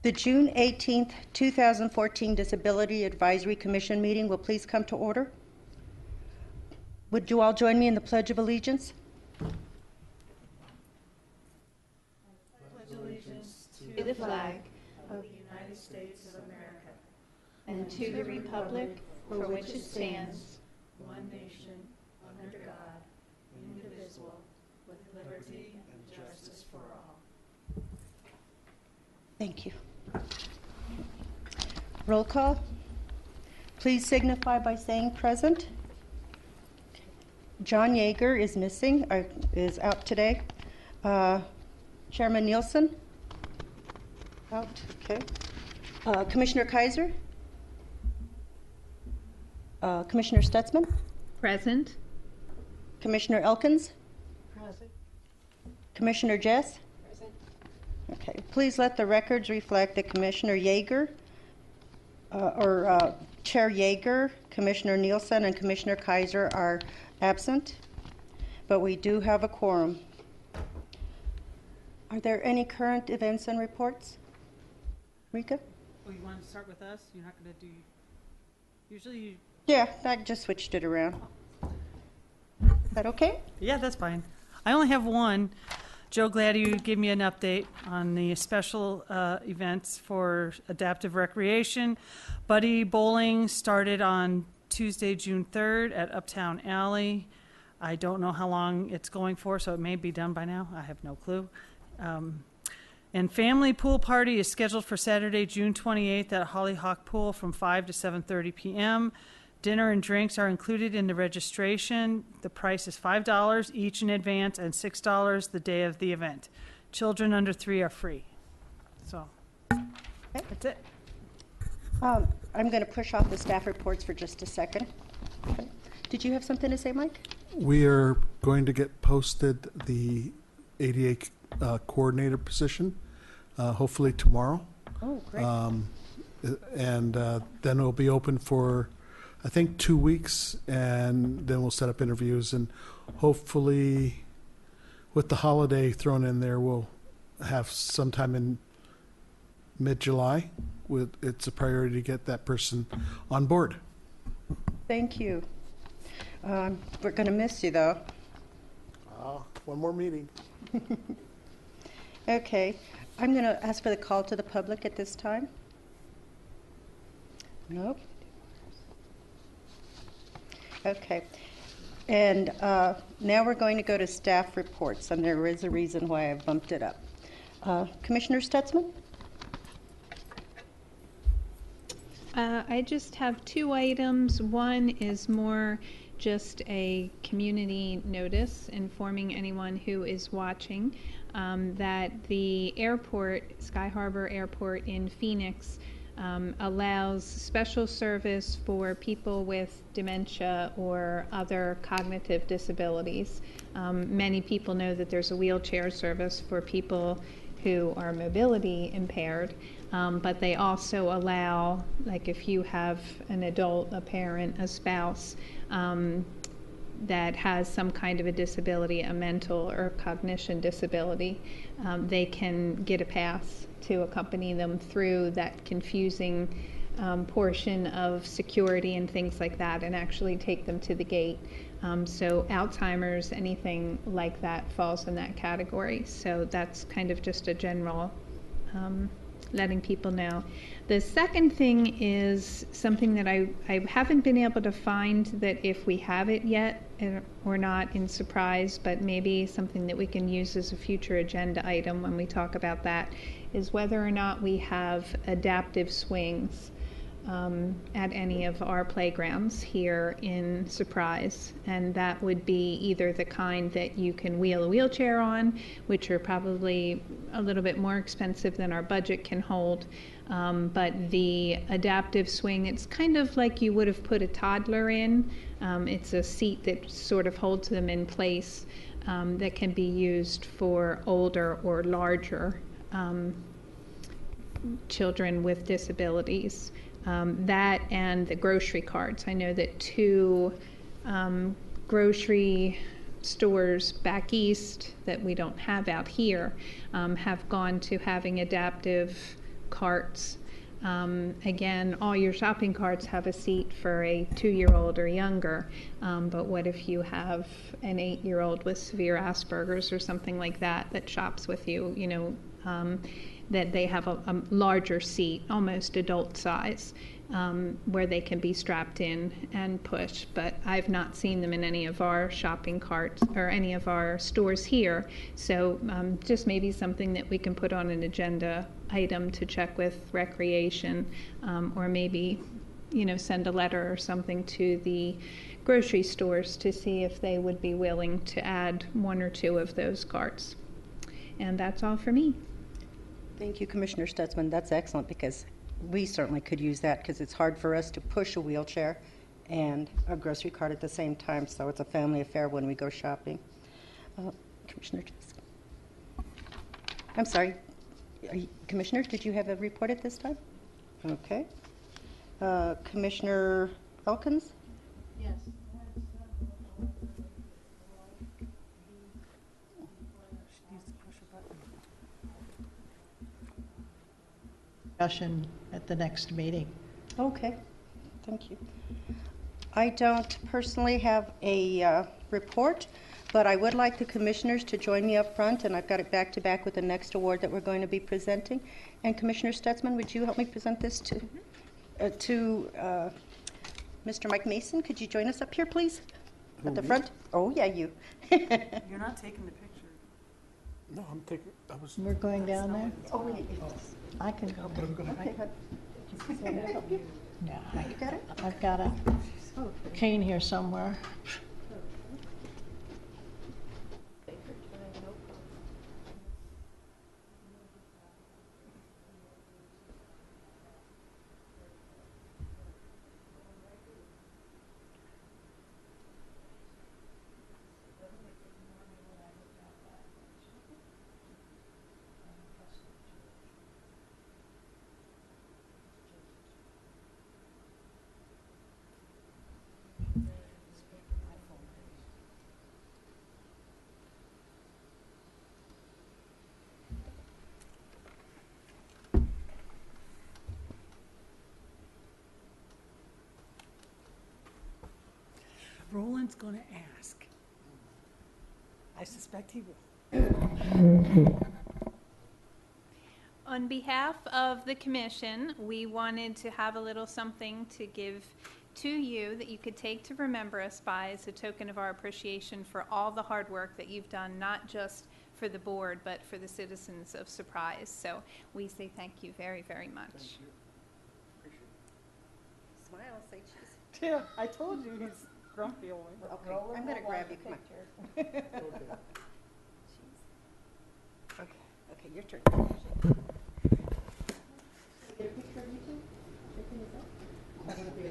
The June 18th, 2014 Disability Advisory Commission meeting will please come to order. Would you all join me in the Pledge of Allegiance? Pledge allegiance to the flag of the United States of America and to the republic for which it stands, one nation, under God, indivisible, with liberty and justice for all. Thank you. Roll call. Please signify by saying present. John Yeager is missing, is out today. Chairman Nielsen? Out, okay. Commissioner Kaiser? Commissioner Stutzman? Present. Commissioner Elkins? Present. Commissioner Jess? Present. Okay, please let the records reflect that Commissioner Yeager, Chair Yeager, Commissioner Nielsen, and Commissioner Kaiser are absent, but we do have a quorum. Are there any current events and reports? Rika? Oh, you want to start with us? You're not going to do... Usually you... Yeah, I just switched it around. Is that okay? Yeah, that's fine. I only have one. Joe, glad you gave me an update on the special events for adaptive recreation. Buddy Bowling started on Tuesday, June 3rd at Uptown Alley. I don't know how long it's going for, so it may be done by now. I have no clue. And family pool party is scheduled for Saturday, June 28th at Hollyhock Pool from 5 to 7:30 p.m. Dinner and drinks are included in the registration. The price is $5 each in advance and $6 the day of the event. Children under 3 are free. So, that's it. I'm going to push off the staff reports for just a second. Okay. Did you have something to say, Mike? We are going to get posted the ADA coordinator position, hopefully tomorrow. Oh, great. And then it'll be open for, I think, 2 weeks, and then we'll set up interviews, and hopefully with the holiday thrown in there, we'll have sometime in mid-July. It's a priority to get that person on board. Thank you. We're going to miss you, though. One more meeting. Okay. I'm going to ask for the call to the public at this time. Nope. Okay. And now we're going to go to staff reports, and there is a reason why I bumped it up. Commissioner Stutzman? I just have 2 items. One is more just a community notice informing anyone who is watching that the airport, Sky Harbor Airport in Phoenix, allows special service for people with dementia or other cognitive disabilities. Many people know that there's a wheelchair service for people who are mobility impaired, but they also allow, like if you have an adult, a parent, a spouse, that has some kind of a disability, a mental or cognition disability, they can get a pass to accompany them through that confusing portion of security and things like that, and actually take them to the gate. So Alzheimer's, anything like that falls in that category. So that's kind of just a general letting people know. The second thing is something that I haven't been able to find, that if we have it yet or not in Surprise, but maybe something that we can use as a future agenda item when we talk about that, is whether or not we have adaptive swings at any of our playgrounds here in Surprise. And that would be either the kind that you can wheel a wheelchair on, which are probably a little bit more expensive than our budget can hold, but the adaptive swing, it's kind of like you would have put a toddler in. It's a seat that sort of holds them in place, that can be used for older or larger children with disabilities. That and the grocery carts. I know that 2 grocery stores back east that we don't have out here have gone to having adaptive carts. Again, all your shopping carts have a seat for a 2-year-old or younger, but what if you have an 8-year-old with severe Asperger's or something like that that shops with you, that they have a larger seat, almost adult size, where they can be strapped in and push. But I've not seen them in any of our shopping carts or any of our stores here. So just maybe something that we can put on an agenda item to check with Recreation, or maybe, send a letter or something to the grocery stores to see if they would be willing to add 1 or 2 of those carts. And that's all for me. Thank you, Commissioner Stutzman. That's excellent, because we certainly could use that, because it's hard for us to push a wheelchair and a grocery cart at the same time, so it's a family affair when we go shopping. Commissioner Tusk. I'm sorry. Commissioner, did you have a report at this time? Okay. Commissioner Elkins? Yes. Discussion at the next meeting. Okay, thank you. I don't personally have a report, but I would like the commissioners to join me up front, and I've got it back to back with the next award that we're going to be presenting. And Commissioner Stutzman, would you help me present this to Mr. Mike Mason? Could you join us up here, please? At the front? Oh, yeah, you. You're not taking the picture. No, I'm taking, I was. We're going down there? Oh, wait. I can go. Okay. Yeah, You got it? I've got a cane here somewhere. Roland's going to ask. I suspect he will. On behalf of the commission, we wanted to have a little something to give to you that you could take to remember us by, as a token of our appreciation for all the hard work that you've done, not just for the board, but for the citizens of Surprise. So we say thank you very, very much. Thank you. Appreciate it. Smile, say cheese. Yeah, I told you he's grumpy only. Okay, I'm going to grab you. Come on. Okay, your turn.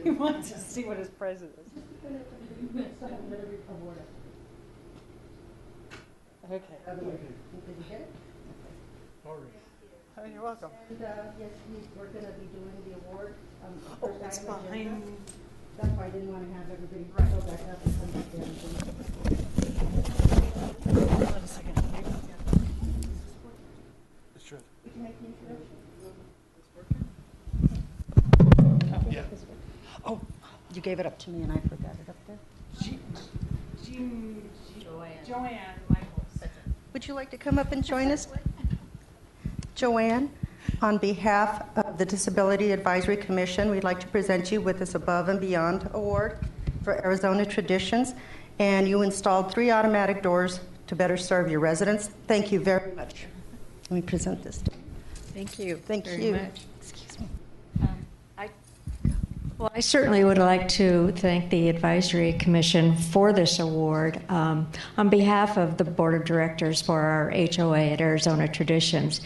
He wants to see what his prize is. Okay. Did you get it? All right. Oh, you're welcome. And yes, we're going to be doing the award. Oh, it's behind. That's why I didn't want to have everybody go back up and come back down. Hold on a second. It's true. You can make the introduction. Yeah. Oh, you gave it up to me and I forgot it up there. Joanne Michaels. Would you like to come up and join us? Joanne, on behalf of the Disability Advisory Commission, we'd like to present you with this Above and Beyond Award for Arizona Traditions. And you installed 3 automatic doors to better serve your residents. Thank you very much. Let me present this to you. Thank you. Thank very you. much. Excuse me. Well, I certainly would like to thank the Advisory Commission for this award on behalf of the Board of Directors for our HOA at Arizona Traditions.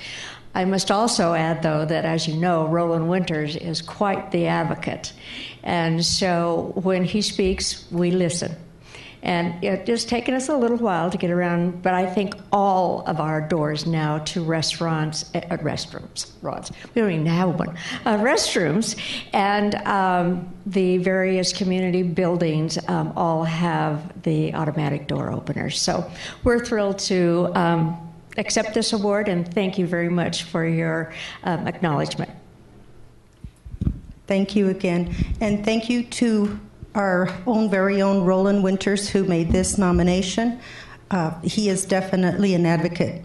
I must also add, though, that as you know, Roland Winters is quite the advocate. And so when he speaks, we listen. And it just taken us a little while to get around, but I think all of our doors now to restrooms, we don't even have one, restrooms, and the various community buildings all have the automatic door openers. So we're thrilled to accept this award, and thank you very much for your acknowledgement. Thank you again. And thank you to our very own Roland Winters, who made this nomination. He is definitely an advocate.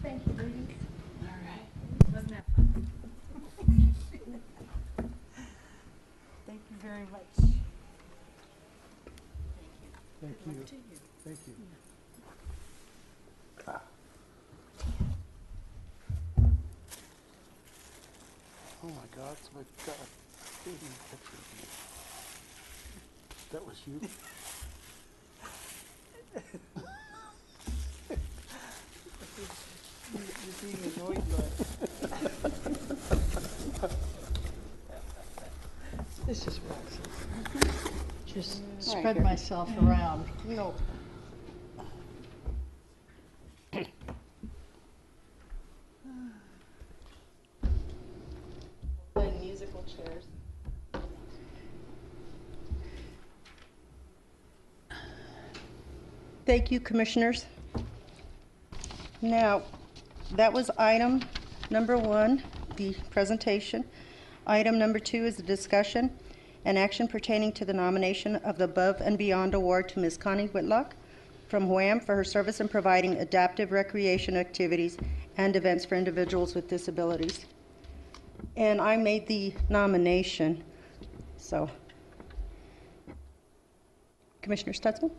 Thank you, ladies. All right. Wasn't that fun? Thank you very much. Thank you. Thank you. Oh my God, somebody got a baby picture of me. That was you? You're being annoyed by it. This is what, just spread myself around. No. Playing musical chairs. Thank you, commissioners. Now, that was item number 1, the presentation. Item number 2 is the discussion and action pertaining to the nomination of the Above and Beyond Award to Ms. Connie Whitlock from Wham for her service in providing adaptive recreation activities and events for individuals with disabilities. And I made the nomination. So, Commissioner Stutzman?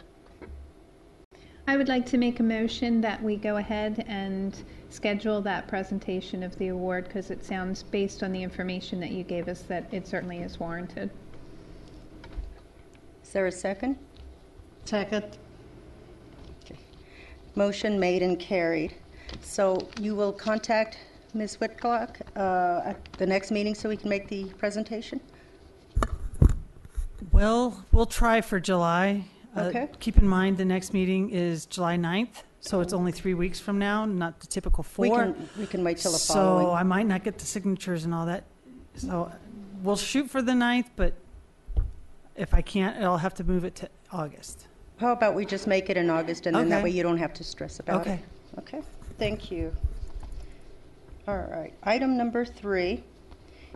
I would like to make a motion that we go ahead and schedule that presentation of the award, because it sounds, based on the information that you gave us, that it certainly is warranted. Is there a second? Second. Okay. Motion made and carried. So you will contact Ms. Whitlock at the next meeting so we can make the presentation? Well, we'll try for July. Okay. Keep in mind, the next meeting is July 9th, so it's only 3 weeks from now, not the typical 4. We can wait till the following. So I might not get the signatures and all that. So we'll shoot for the 9th, but if I can't, I'll have to move it to August. How about we just make it in August, and then that Okay. way you don't have to stress about Okay. it? Okay. Thank you. All right. Item number 3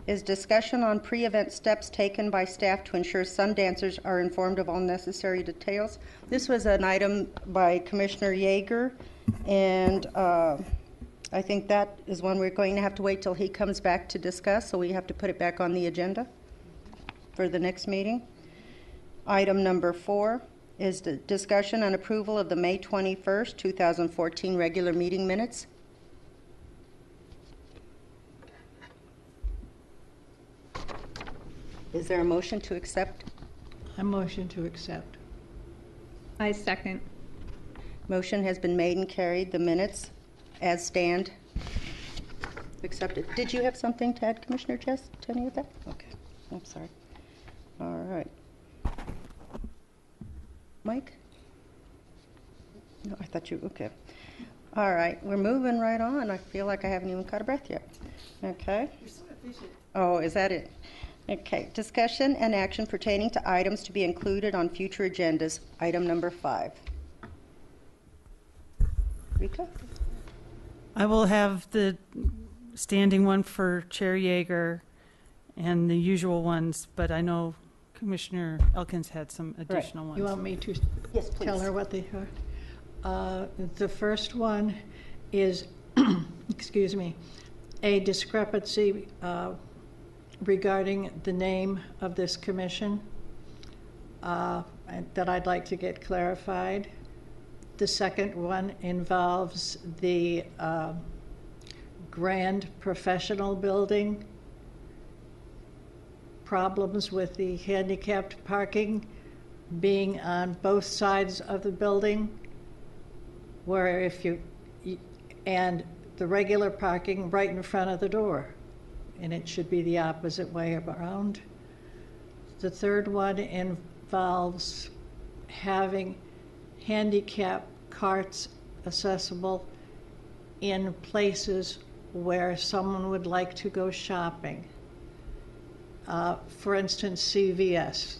is discussion on pre-event steps taken by staff to ensure some dancers are informed of all necessary details. This was an item by Commissioner Yeager, and I think that is one we're going to have to wait till he comes back to discuss, so we have to put it back on the agenda for the next meeting. Item number 4 is the discussion and approval of the May 21st, 2014 regular meeting minutes. Is there a motion to accept? I motion to accept. I second. Motion has been made and carried. The minutes as stand accepted. Did you have something to add, Commissioner Jess, to any of that? Okay, I'm sorry. All right. Mike? No, I thought you, okay. All right, we're moving right on. I feel like I haven't even caught a breath yet. Okay. You're so efficient. Oh, is that it? Okay, discussion and action pertaining to items to be included on future agendas. Item number 5. Rika? I will have the standing one for Chair Yeager and the usual ones, but I know Commissioner Elkins had some additional ones. You want me to Yes, please. tell her what they are? The first one is, excuse me, a discrepancy regarding the name of this commission that I'd like to get clarified. The second one involves the Grand Professional Building, problems with the handicapped parking being on both sides of the building, where if you, and the regular parking right in front of the door, and it should be the opposite way around. The third one involves having handicap carts accessible in places where someone would like to go shopping. For instance, CVS.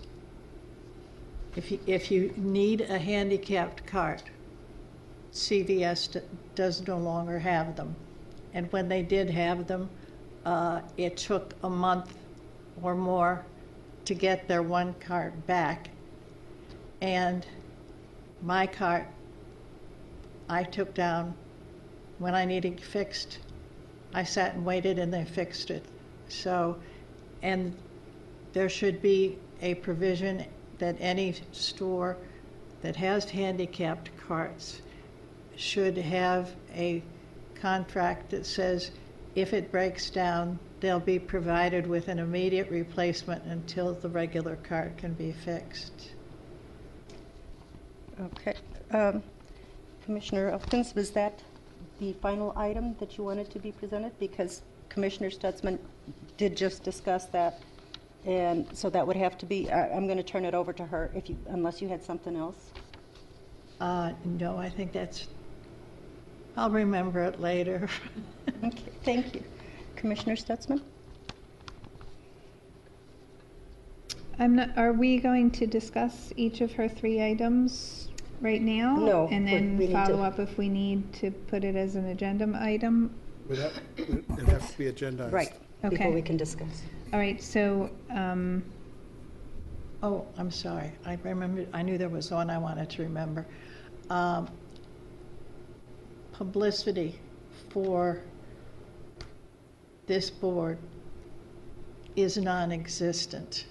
If you need a handicapped cart, CVS does no longer have them. And when they did have them, it took a month or more to get their one cart back. And my cart, I took down when I needed fixed. I sat and waited and they fixed it. So, and there should be a provision that any store that has handicapped carts should have a contract that says if it breaks down, they'll be provided with an immediate replacement until the regular cart can be fixed. Okay. Commissioner Elkins, was that the final item that you wanted to be presented? Because Commissioner Stutzman did just discuss that, and so that would have to be, I'm going to turn it over to her if you, unless you had something else. No, I think I'll remember it later. Okay, thank you. Commissioner Stutzman? Are we going to discuss each of her 3 items right now? No, And we then need to- follow up if we need to put it as an agenda item? It'd have to be agendized. Right, before Okay. we can discuss. All right, so, Oh, I'm sorry. I remember. I knew there was one I wanted to remember. Publicity for this board is non-existent.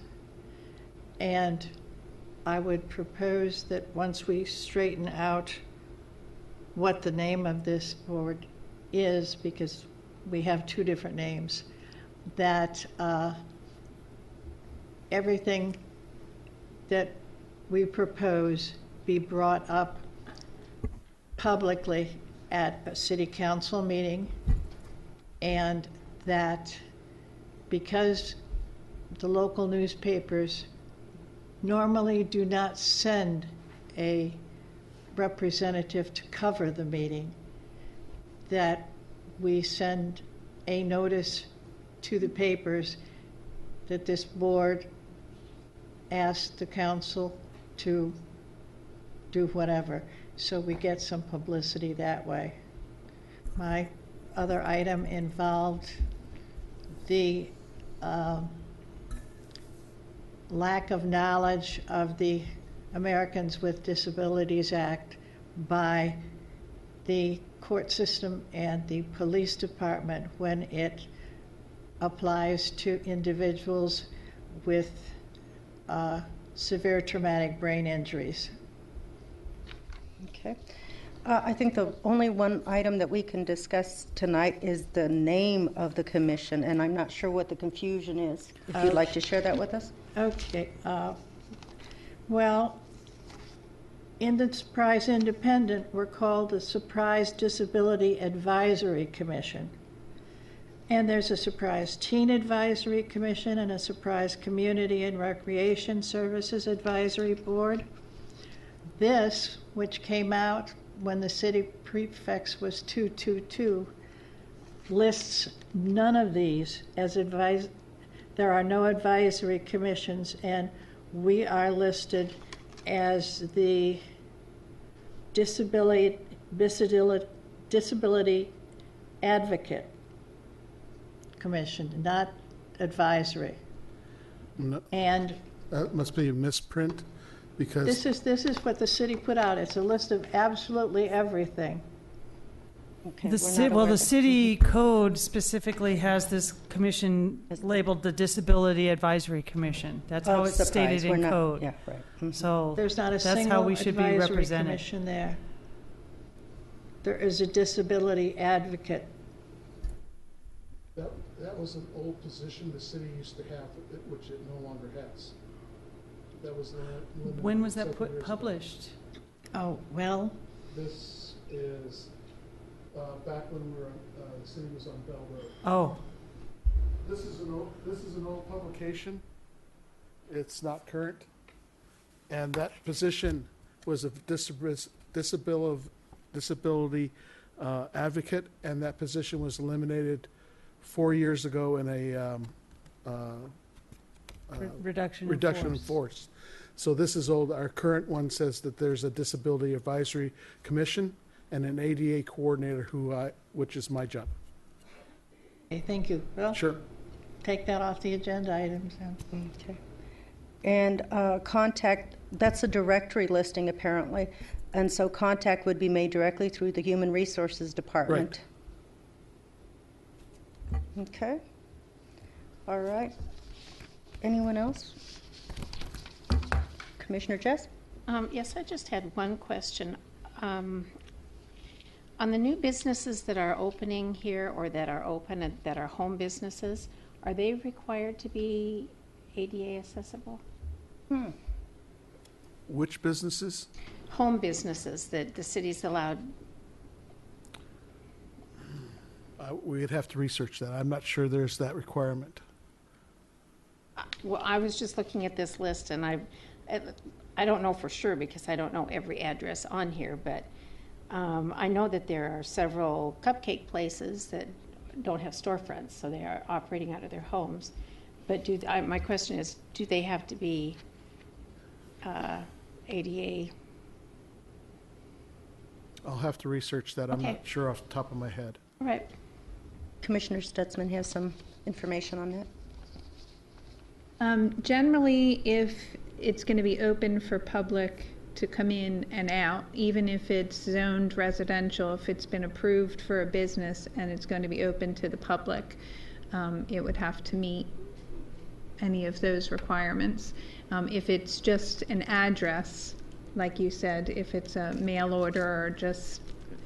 And I would propose that once we straighten out what the name of this board is, because we have 2 different names, that everything that we propose be brought up publicly at a city council meeting, and that because the local newspapers normally do not send a representative to cover the meeting, that we send a notice to the papers that this board asked the council to do whatever, so we get some publicity that way. My other item involved the lack of knowledge of the Americans with Disabilities Act by the court system and the police department when it applies to individuals with severe traumatic brain injuries. Okay. I think the only one item that we can discuss tonight is the name of the commission, and I'm not sure what the confusion is. If you'd like to share that with us? Okay. Well, in the Surprise Independent, we're called the Surprise Disability Advisory Commission. And there's a Surprise Teen Advisory Commission and a Surprise Community and Recreation Services Advisory Board. This, which came out when the city prefix was 222, lists none of these as advice. There are no advisory commissions, and we are listed as the disability advocate commission, not advisory. No, And that must be a misprint, because this is what the city put out. It's a list of absolutely everything. Okay, The we're ci- not well, aware the of- city code specifically has this commission labeled the Disability Advisory Commission. That's how Oh, it's surprise, stated we're in not- code. Yeah, right. Mhm. So There's not a that's how single we should be advisory represented. commission there. There is a disability advocate. that was an old position the city used to have, which it no longer has. That was limited When was that several years ago. published? Oh, well, This is back when we were, the city was on Bell Road. Oh, This is an old publication, It's not current. And that position was a disability advocate, and that position was eliminated 4 years ago in a Reduction reduction in force. So this is old. Our current one says that there's a Disability Advisory Commission and an ADA coordinator which is my job. Okay, thank you. Well, Sure. take that off the agenda items then. Okay. And contact, that's a directory listing apparently, and so contact would be made directly through the Human Resources Department. Okay. All right. Anyone else? Commissioner Jess? Yes, I just had one question. On the new businesses that are opening here or that are open and that are home businesses, are they required to be ADA accessible? Which businesses? Home businesses that the city's allowed. We'd have to research that. I'm not sure there's that requirement. Well, I was just looking at this list and I don't know for sure because I don't know every address on here, but I know that there are several cupcake places that don't have storefronts, so they are operating out of their homes. But my question is, do they have to be ADA? I'll have to research that. I'm Okay. not sure off the top of my head. All right. Commissioner Stutzman has some information on that. Generally, if it's going to be open for public to come in and out, even if it's zoned residential, if it's been approved for a business and it's going to be open to the public, it would have to meet any of those requirements. If it's just an address, like you said, if it's a mail order or just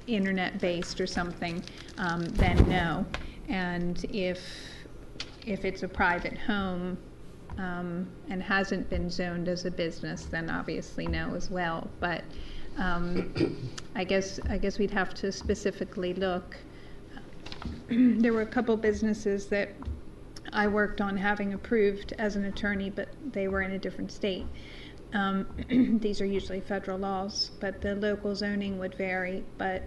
internet-based or something, then no. And if it's a private home, and hasn't been zoned as a business, then obviously no as well. But I guess we'd have to specifically look. There were a couple businesses that I worked on having approved as an attorney, but they were in a different state. These are usually federal laws, but the local zoning would vary. But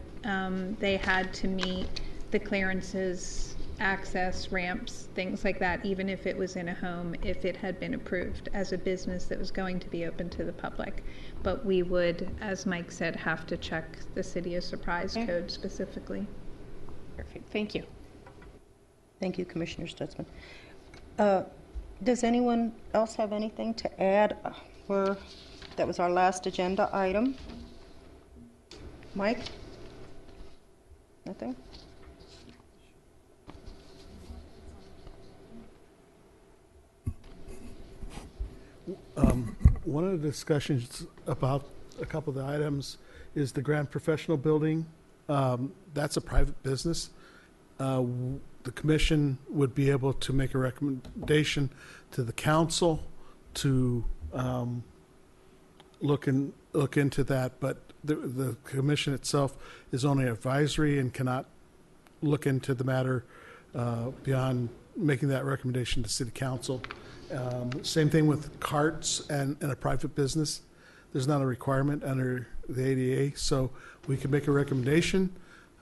they had to meet the clearances, access, ramps, things like that, even if it was in a home, if it had been approved as a business that was going to be open to the public. But we would, as Mike said, have to check the City of Surprise code specifically. Perfect. Thank you. Thank you, Commissioner Stutzman. Does anyone else have anything to add? That was our last agenda item. Mike? Nothing? One of the discussions about a couple of the items is the Grand Professional Building. That's a private business. The commission would be able to make a recommendation to the council to look into that, but the commission itself is only advisory and cannot look into the matter beyond making that recommendation to city council. Same thing with carts and a private business. There's not a requirement under the ADA, so we can make a recommendation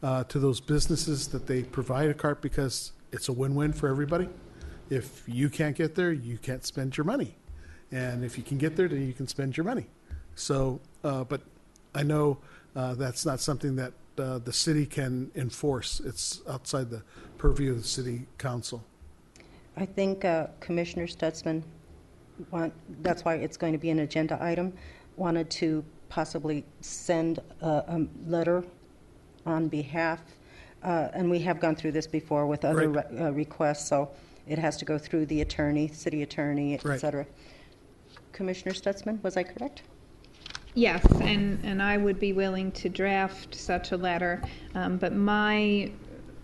to those businesses that they provide a cart because it's a win-win for everybody. If you can't get there, you can't spend your money. And if you can get there, then you can spend your money. So, but I know that's not something that the city can enforce. It's outside the purview of the city council. I think Commissioner Stutzman, that's why it's going to be an agenda item, wanted to possibly send a letter on behalf, and we have gone through this before with other requests, so it has to go through the attorney, city attorney, et cetera. Commissioner Stutzman, was I correct? Yes, and I would be willing to draft such a letter, but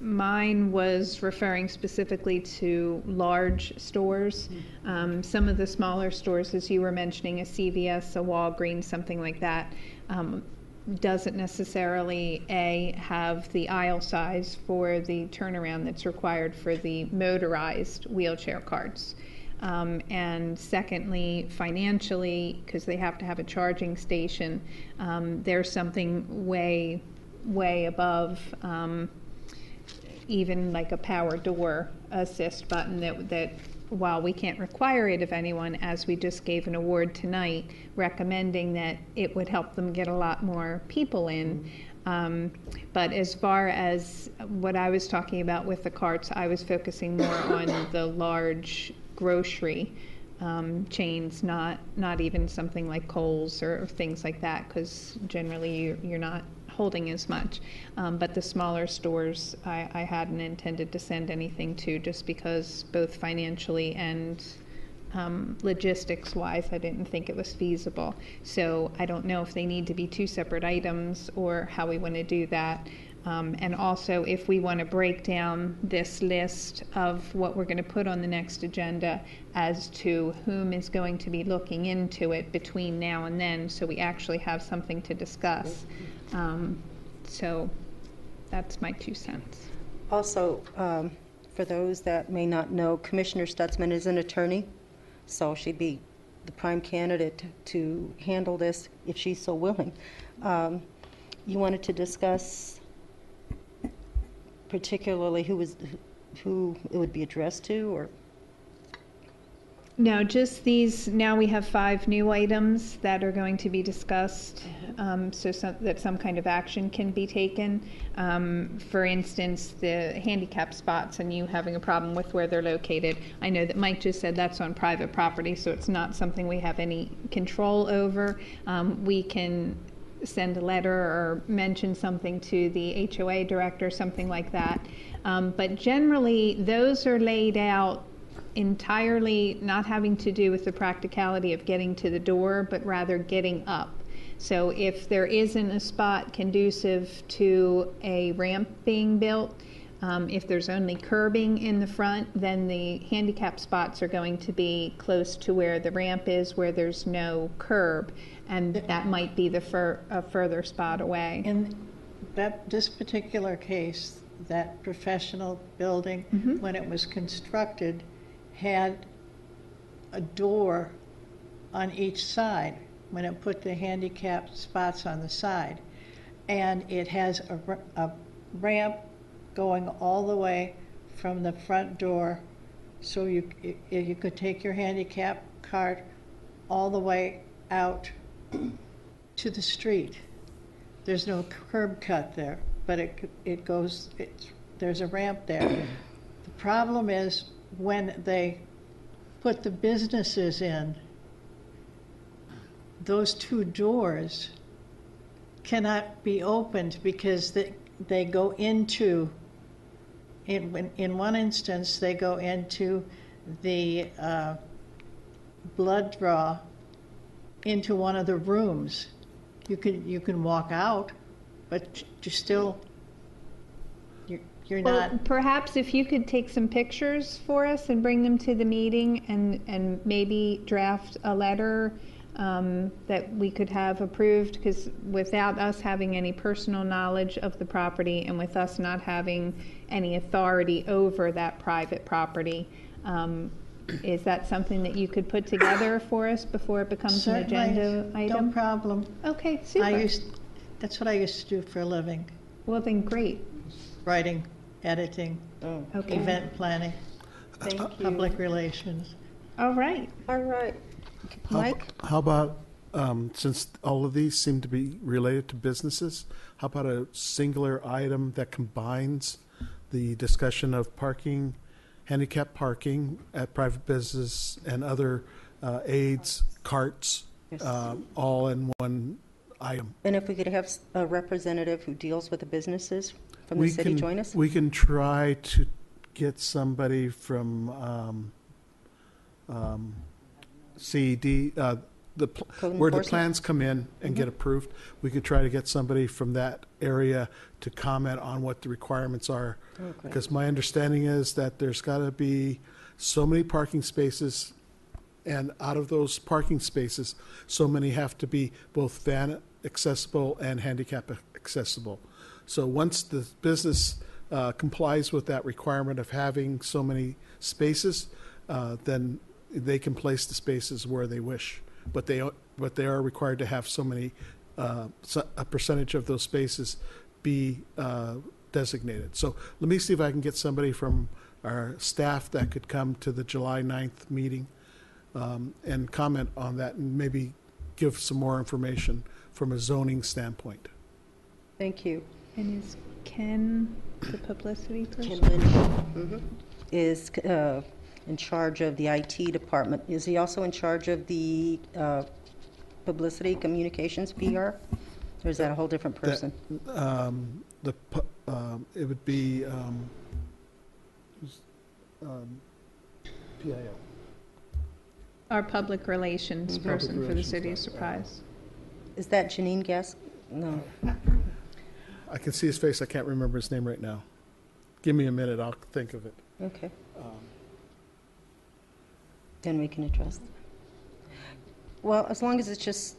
mine was referring specifically to large stores. Some of the smaller stores, as you were mentioning, a CVS, a Walgreens, something like that, doesn't necessarily, have the aisle size for the turnaround that's required for the motorized wheelchair carts. And secondly, financially, because they have to have a charging station, there's something way above even like a power door assist button that while we can't require it of anyone, as we just gave an award tonight, recommending that it would help them get a lot more people in. But as far as what I was talking about with the carts, I was focusing more on the large grocery chains, not even something like Kohl's or things like that, because generally you're not holding as much. But the smaller stores, I hadn't intended to send anything to, just because both financially and logistics-wise, I didn't think it was feasible. So I don't know if they need to be two separate items or how we want to do that. And also, if we want to break down this list of what we're going to put on the next agenda as to whom is going to be looking into it between now and then, so we actually have something to discuss. So that's my 2 cents. Also, for those that may not know, Commissioner Stutzman is an attorney, so she'd be the prime candidate to handle this if she's so willing. You wanted to discuss particularly who it would be addressed to, or? No, just these. Now we have 5 new items that are going to be discussed, so that some kind of action can be taken. For instance, the handicap spots, and you having a problem with where they're located. I know that Mike just said that's on private property, so it's not something we have any control over. We can send a letter or mention something to the HOA director, something like that. But generally, those are laid out entirely not having to do with the practicality of getting to the door, but rather getting up. So if there isn't a spot conducive to a ramp being built, if there's only curbing in the front, then the handicap spots are going to be close to where the ramp is, where there's no curb, and that might be a further spot away. In this particular case, that professional building, when it was constructed, had a door on each side when it put the handicap spots on the side. And it has a ramp going all the way from the front door, so you could take your handicap cart all the way out to the street. There's no curb cut there, but there's a ramp there. The problem is when they put the businesses in, those 2 doors cannot be opened because they go into, in one instance, they go into the blood draw into one of the rooms. You can walk out, but you're Well, not. perhaps if you could take some pictures for us and bring them to the meeting, and maybe draft a letter that we could have approved, because without us having any personal knowledge of the property and with us not having any authority over that private property, is that something that you could put together for us before it becomes Certainly, an agenda item? No problem. Okay, super. That's what I used to do for a living. Well, then great. Writing, editing, Okay. event planning, Thank you. public relations. All right. All right. Mike? How about, since all of these seem to be related to businesses, how about a singular item that combines the discussion of parking, handicap parking at private business and other aids, carts, Yes. all in one item? And if we could have a representative who deals with the businesses from the city join us? We can try to get somebody from CED, Code where the enforcement? plans come in and get approved. We could try to get somebody from that area to comment on what the requirements are. Okay. Because my understanding is that there's got to be so many parking spaces, and out of those parking spaces, so many have to be both van accessible and handicap accessible. So once the business complies with that requirement of having so many spaces, then they can place the spaces where they wish, but they are required to have so many, a percentage of those spaces be designated. So let me see if I can get somebody from our staff that could come to the July 9th meeting and comment on that and maybe give some more information from a zoning standpoint. Thank you. And is Ken the publicity Ken person? Lynch is in charge of the IT department. Is he also in charge of the publicity communications PR? Or is that a whole different person? It would be PIO. Our public relations Public person for the relations city of guy. Surprise. Is that Janine Gass? No. I can see his face. I can't remember his name right now. Give me a minute. I'll think of it. Okay. Then we can address that. Well, as long as it's just,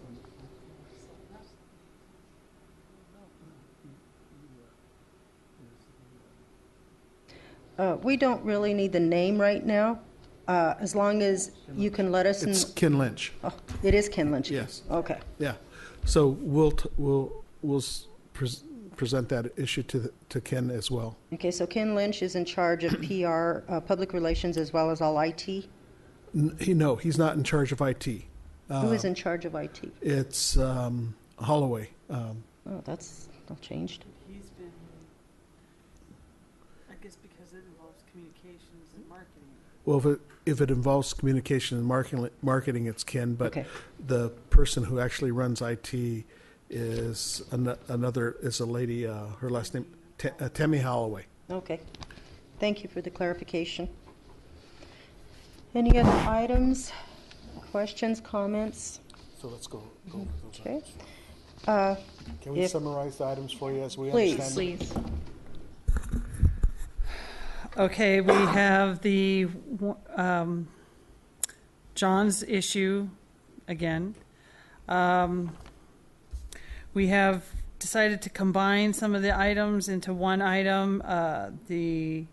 we don't really need the name right now, as long as you can let us. It's Ken Lynch. Oh, it is Ken Lynch. Yes. Okay. Yeah. So we'll present that issue to Ken as well. Okay. So Ken Lynch is in charge of PR, public relations, as well as all IT. No, he's not in charge of IT. Who is in charge of IT? It's Holloway. Oh, that's not changed. He's been, I guess because it involves communications and marketing. Well, if it involves communication and marketing, it's Ken. But Okay. the person who actually runs IT is is a lady. Her last name Tammy Holloway. Okay. Thank you for the clarification. Any other items, questions, comments? So let's go. Okay. Can we If- summarize the items for you as we Please. understand them? Please. Okay, we have the John's issue again. We have decided to combine some of the items into one item, the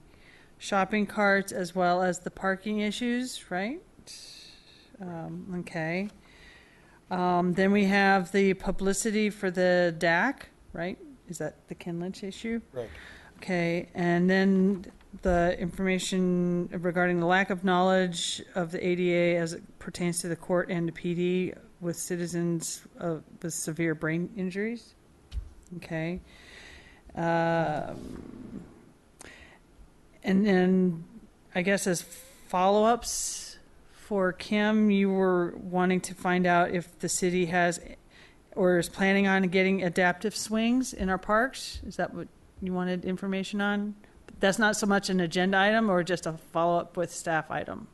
shopping carts as well as the parking issues, right? Okay. Then we have the publicity for the DAC, right? Is that the Ken Lynch issue? Right. Okay, and then the information regarding the lack of knowledge of the ADA as it pertains to the court and the PD with citizens with severe brain injuries. Okay. And then I guess as follow-ups for Kim, you were wanting to find out if the city has or is planning on getting adaptive swings in our parks. Is that what you wanted information on? That's not so much an agenda item or just a follow-up with staff item?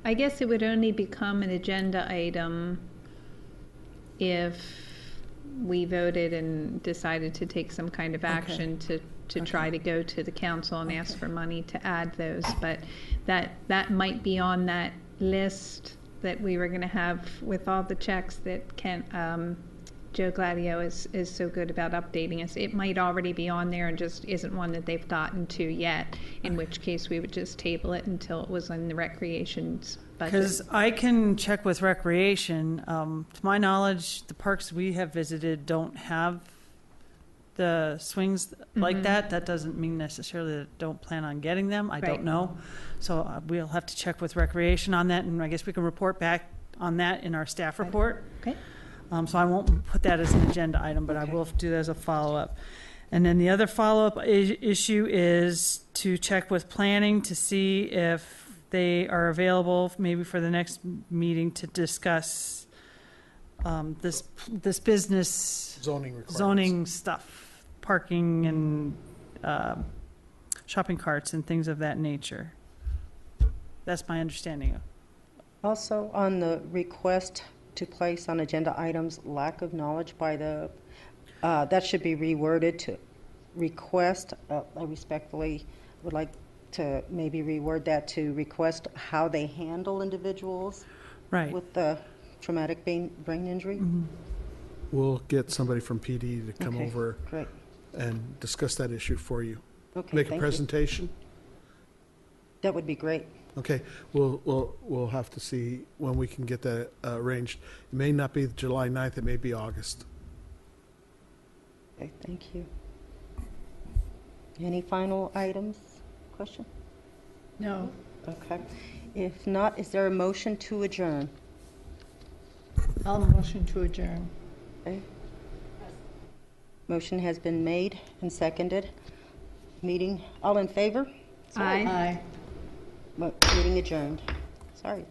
I guess it would only become an agenda item if we voted and decided to take some kind of action to try to go to the council and ask for money to add those. But that might be on that list that we were going to have with all the checks that Joe Gladio is so good about updating us. It might already be on there and just isn't one that they've gotten to yet, in which case we would just table it until it was in the recreation's budget. Because I can check with recreation. To my knowledge, the parks we have visited don't have the swings like that. That doesn't mean necessarily that don't plan on getting them. I Right. don't know. So we'll have to check with recreation on that, and I guess we can report back on that in our staff report. Okay. So I won't put that as an agenda item, but I will do that as a follow-up. And then the other follow-up issue is to check with planning to see if they are available maybe for the next meeting to discuss this business Zoning requirements. zoning stuff, parking and shopping carts and things of that nature. That's my understanding. Also, on the request to place on agenda items, lack of knowledge by the, that should be reworded to request, I respectfully would like to maybe reword that to request how they handle individuals Right. with the traumatic brain injury. We'll get somebody from PD to come Okay, over Great. and discuss that issue for you. Okay, Make a thank you. presentation. That would be great. Okay, we'll have to see when we can get that arranged. It may not be July 9th, it may be August. Okay, thank you. Any final items? Question? No. Okay. If not, is there a motion to adjourn? I'll motion to adjourn. Okay. Motion has been made and seconded. Meeting, all in favor? Aye. Meeting adjourned. Sorry.